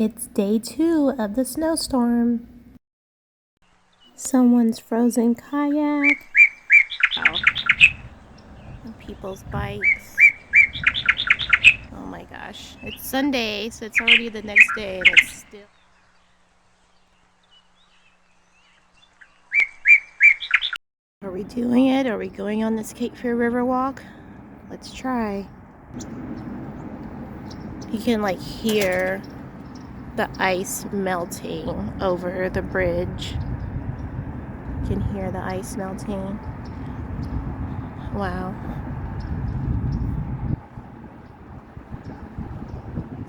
It's day 2 of the snowstorm. Someone's frozen kayak. Wow. And people's bikes. Oh my gosh. It's Sunday, so it's already the next day and it's still... Are we doing it? Are we going on this Cape Fear Riverwalk? Let's try. You can like hear the ice melting over the bridge. You can hear the ice melting. Wow.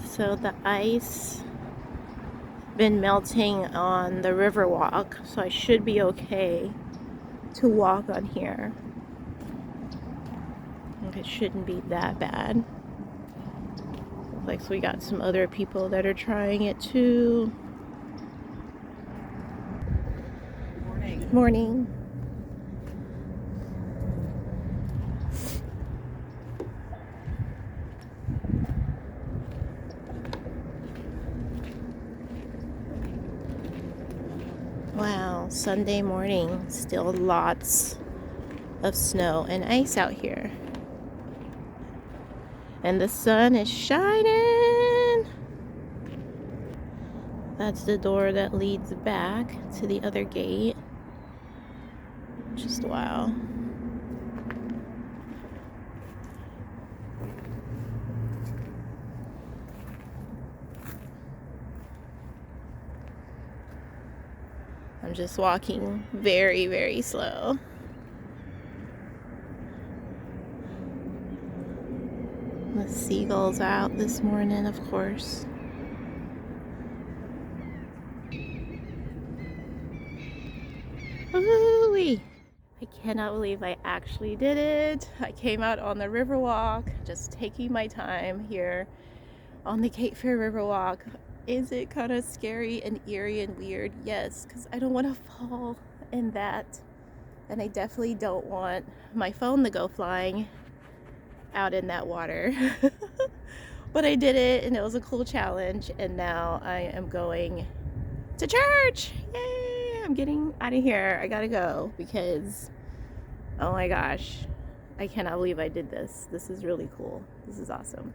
So the ice been melting on the Riverwalk, so I should be okay to walk on here. It shouldn't be that bad. Looks like we got some other people that are trying it too. Morning. Morning. Wow, Sunday morning, still lots of snow and ice out here. And the sun is shining. That's the door that leads back to the other gate. Just wow. I'm just walking very, very slow. The seagulls out this morning, of course. Ooh-wee. I cannot believe I actually did it. I came out on the Riverwalk, just taking my time here on the Cape Fear Riverwalk. Is it kind of scary and eerie and weird? Yes, because I don't want to fall in that. And I definitely don't want my phone to go flying out in that water. But I did it and it was a cool challenge, and now I am going to church. Yay! I'm getting out of here. I gotta go because, oh my gosh, I cannot believe I did this. This is really cool. This is awesome.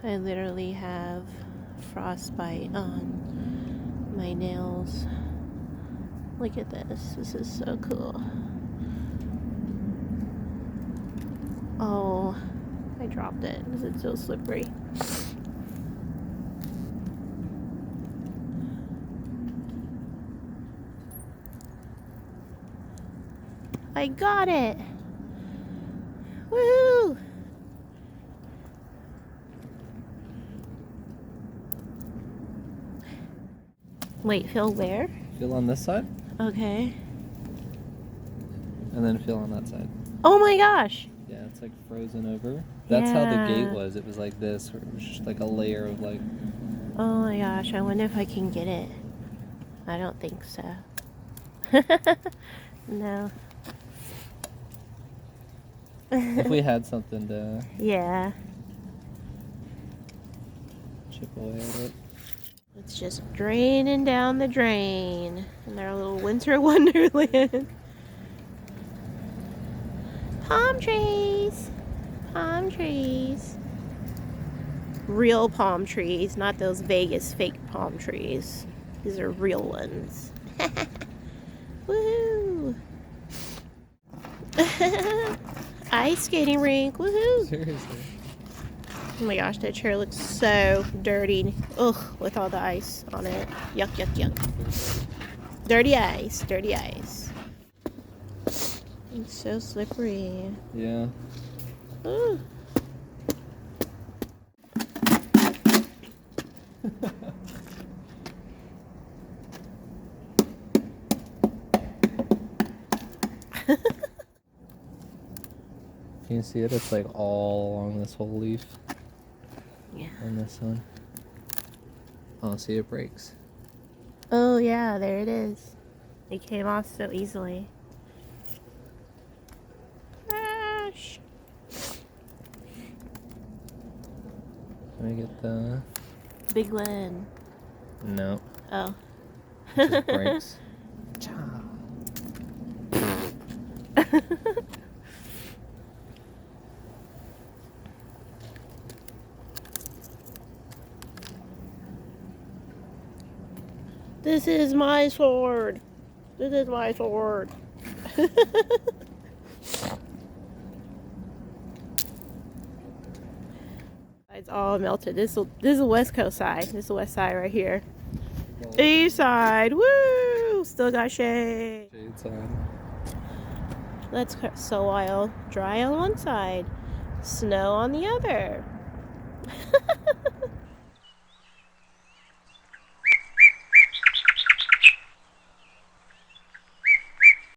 I literally have frostbite on my nails. Look at this. This is so cool. Oh, I dropped it. Is it so slippery? I got it! Woohoo! Wait, feel where? Feel on this side, Okay. and then feel on that side. Oh my gosh! Yeah, it's like frozen over. That's how the gate Yeah. was. It was like this, where it was just like a layer of like... Oh my gosh, I wonder if I can get it. I don't think so. No. If we had something to Yeah. chip away at it. It's just draining down the drain in our little winter wonderland. Palm trees. Palm trees. Real palm trees, not those Vegas fake palm trees. These are real ones. Woohoo! Ice skating rink. Woohoo! Seriously. Oh my gosh, that chair looks so dirty. Ugh, with all the ice on it. Yuck, yuck, yuck. Dirty ice, dirty ice. It's so slippery. Yeah. Ooh. Can you see it? It's like all along this whole leaf. Yeah. On this one. Oh, see, it breaks. Oh yeah, there it is. It came off so easily. Let me get the... Big one. No. Oh. It just breaks. Cha. This is my sword. This is my sword. It's all melted. This is the west coast side. This is the west side right here. East side. Woo! Still got shade. Shade side. That's so wild. Dry on one side, snow on the other.